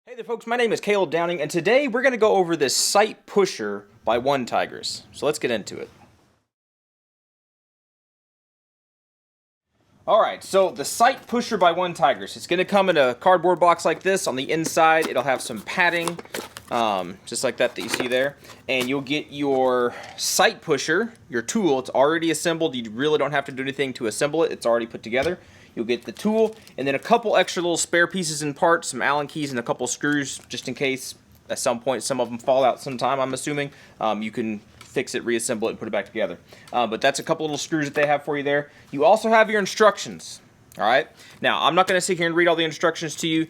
Hey there folks, my name is Caleb Downing, and today we're going to go over this sight pusher by OneTigris. So let's get into it. Alright, so the sight pusher by OneTigris. It's going to come in a cardboard box like this. On the inside, it'll have some padding, just like that you see there. And you'll get your sight pusher, your tool. It's already assembled. You really don't have to do anything to assemble it. It's already put together. You'll get the tool, and then a couple extra little spare pieces and parts, some Allen keys, and a couple screws, just in case at some point some of them fall out sometime, I'm assuming. You can fix it, reassemble it, and put it back together. But that's a couple little screws that they have for you there. You also have your instructions, all right? Now, I'm not going to sit here and read all the instructions to you,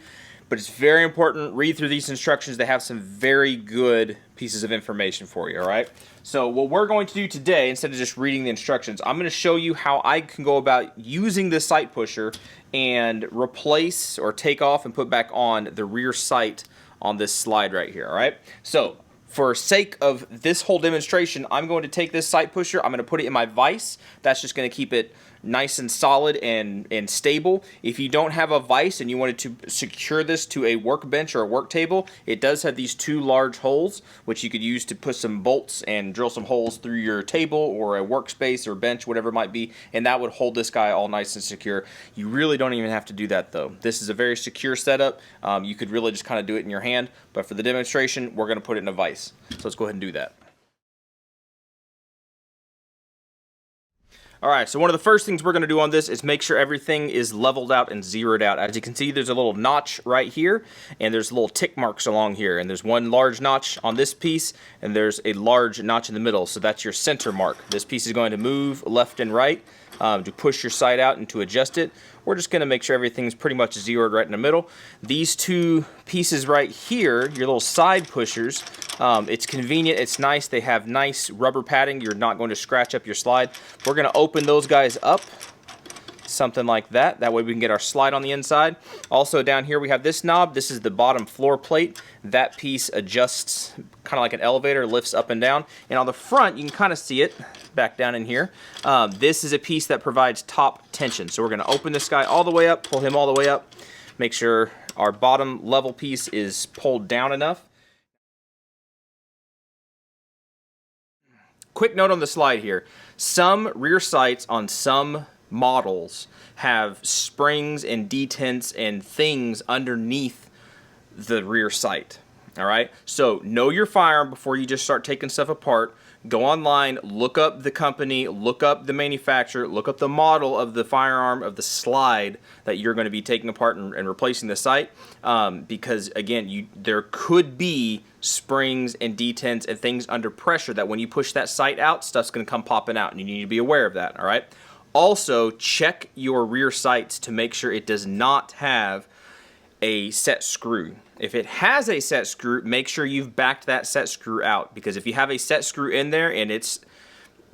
but it's very important. Read through these instructions. They have some very good pieces of information for you, all right? So what we're going to do today, instead of just reading the instructions, I'm going to show you how I can go about using this sight pusher and replace or take off and put back on the rear sight on this slide right here, all right? So for sake of this whole demonstration, I'm going to take this sight pusher, I'm going to put it in my vise. That's just going to keep it nice and solid and stable. If you don't have a vise and you wanted to secure this to a workbench or a work table, it does have these two large holes which you could use to put some bolts and drill some holes through your table or a workspace or bench, whatever it might be, and that would hold this guy all nice and secure. You really don't even have to do that though. This is a very secure setup. You could really just kind of do it in your hand, but for the demonstration we're going to put it in a vise. So let's go ahead and do that. Alright, so one of the first things we're going to do on this is make sure everything is leveled out and zeroed out. As you can see, there's a little notch right here, and there's little tick marks along here, and there's one large notch on this piece, and there's a large notch in the middle, so that's your center mark. This piece is going to move left and right to push your sight out and to adjust it. We're just going to make sure everything's pretty much zeroed right in the middle. These two pieces right here, your little side pushers, it's convenient, it's nice, they have nice rubber padding, you're not going to scratch up your slide. We're going to open those guys up, something like that. That way we can get our slide on the inside. Also down here we have this knob. This is the bottom floor plate. That piece adjusts kind of like an elevator, lifts up and down. And on the front, you can kind of see it back down in here. This is a piece that provides top tension. So we're going to open this guy all the way up, pull him all the way up, make sure our bottom level piece is pulled down enough. Quick note on the slide here. Some rear sights on some models have springs and detents and things underneath the rear sight. Alright, so know your firearm before you just start taking stuff apart. Go online, look up the company, look up the manufacturer, look up the model of the firearm, of the slide that you're going to be taking apart and replacing the sight, because again, there could be springs and detents and things under pressure that when you push that sight out, stuff's going to come popping out, and you need to be aware of that. Alright, also check your rear sights to make sure it does not have a set screw. If it has a set screw, make sure you've backed that set screw out, because if you have a set screw in there and it's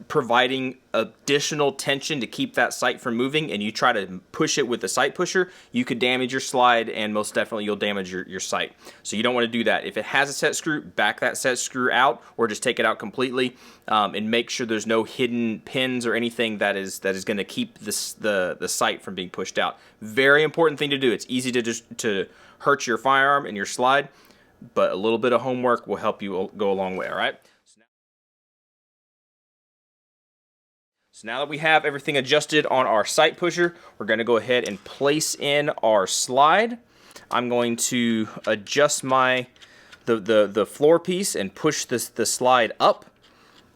providing additional tension to keep that sight from moving and you try to push it with the sight pusher, you could damage your slide and most definitely you'll damage your sight. So you don't want to do that. If it has a set screw, back that set screw out or just take it out completely, and make sure there's no hidden pins or anything that is going to keep the sight from being pushed out. Very important thing to do. It's easy to hurt your firearm and your slide, but a little bit of homework will help you go a long way, all right? So now that we have everything adjusted on our sight pusher, we're going to go ahead and place in our slide. I'm going to adjust the floor piece and push the slide up.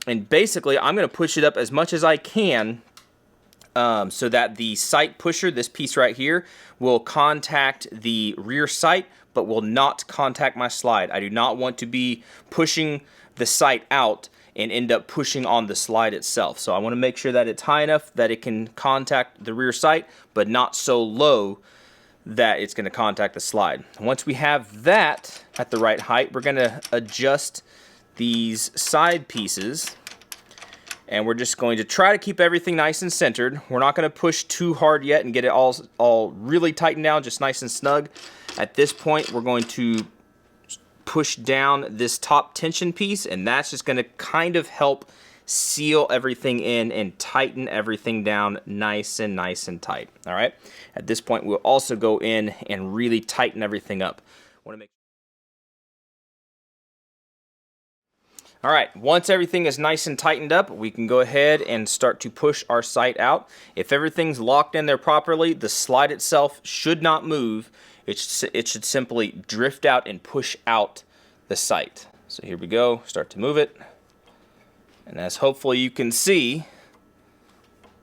And basically, I'm going to push it up as much as I can so that the sight pusher, this piece right here, will contact the rear sight, but will not contact my slide. I do not want to be pushing the sight out and end up pushing on the slide itself. So I want to make sure that it's high enough that it can contact the rear sight, but not so low that it's going to contact the slide. Once we have that at the right height, we're going to adjust these side pieces, and we're just going to try to keep everything nice and centered. We're not going to push too hard yet and get it all really tightened down, just nice and snug. At this point, we're going to push down this top tension piece, and that's just going to kind of help seal everything in and tighten everything down nice and tight. All right, at this point we'll also go in and really tighten everything up. Want to make All right, once everything is nice and tightened up, we can go ahead and start to push our sight out. If everything's locked in there properly, the slide itself should not move. It should simply drift out and push out the sight. So here we go, start to move it. And as hopefully you can see,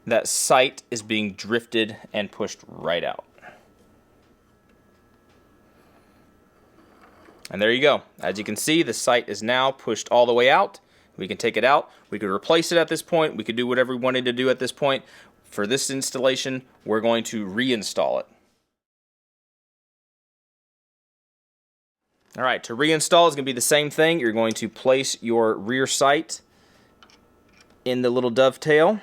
that sight is being drifted and pushed right out. And there you go. As you can see, the sight is now pushed all the way out. We can take it out. We could replace it at this point. We could do whatever we wanted to do at this point. For this installation, we're going to reinstall it. All right, to reinstall is going to be the same thing. You're going to place your rear sight in the little dovetail.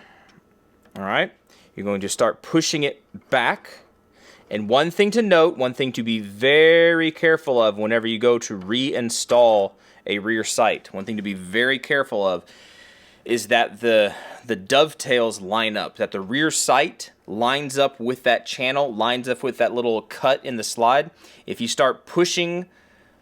All right, you're going to start pushing it back. And one thing to note, one thing to be very careful of whenever you go to reinstall a rear sight, one thing to be very careful of is that the dovetails line up, that the rear sight lines up with that channel, lines up with that little cut in the slide. If you start pushing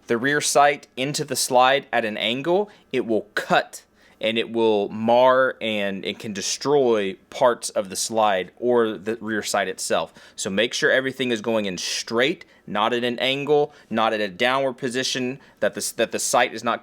the rear sight into the slide at an angle, it will cut and it will mar and it can destroy parts of the slide or the rear sight itself. So make sure everything is going in straight, not at an angle, not at a downward position, that the sight is not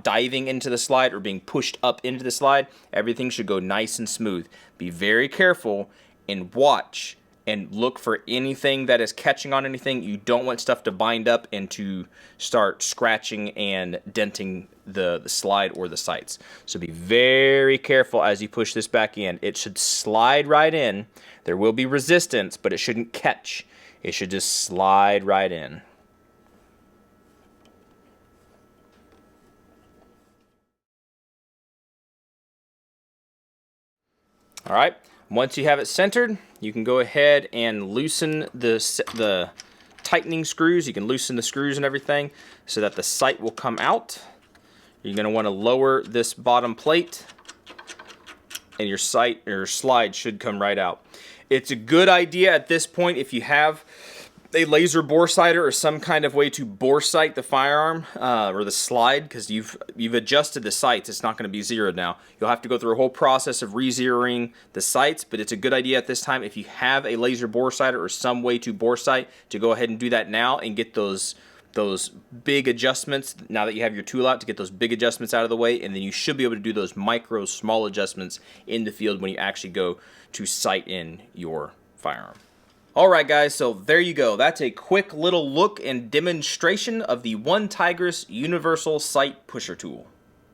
diving into the slide or being pushed up into the slide. Everything should go nice and smooth. Be very careful and watch and look for anything that is catching on anything. You don't want stuff to bind up and to start scratching and denting the slide or the sights. So be very careful as you push this back in. It should slide right in. There will be resistance, but it shouldn't catch. It should just slide right in. All right. Once you have it centered, you can go ahead and loosen the tightening screws. You can loosen the screws and everything so that the sight will come out. You're going to want to lower this bottom plate, and your sight or slide should come right out. It's a good idea at this point if you have a laser bore sighter or some kind of way to bore sight the firearm or the slide, because you've adjusted the sights. It's not going to be zeroed now. You'll have to go through a whole process of re-zeroing the sights, but it's a good idea at this time if you have a laser bore sighter or some way to bore sight to go ahead and do that now and get those big adjustments. Now that you have your tool out, to get those big adjustments out of the way, and then you should be able to do those micro small adjustments in the field when you actually go to sight in your firearm. Alright guys, so there you go. That's a quick little look and demonstration of the OneTigris Universal Sight Pusher Tool.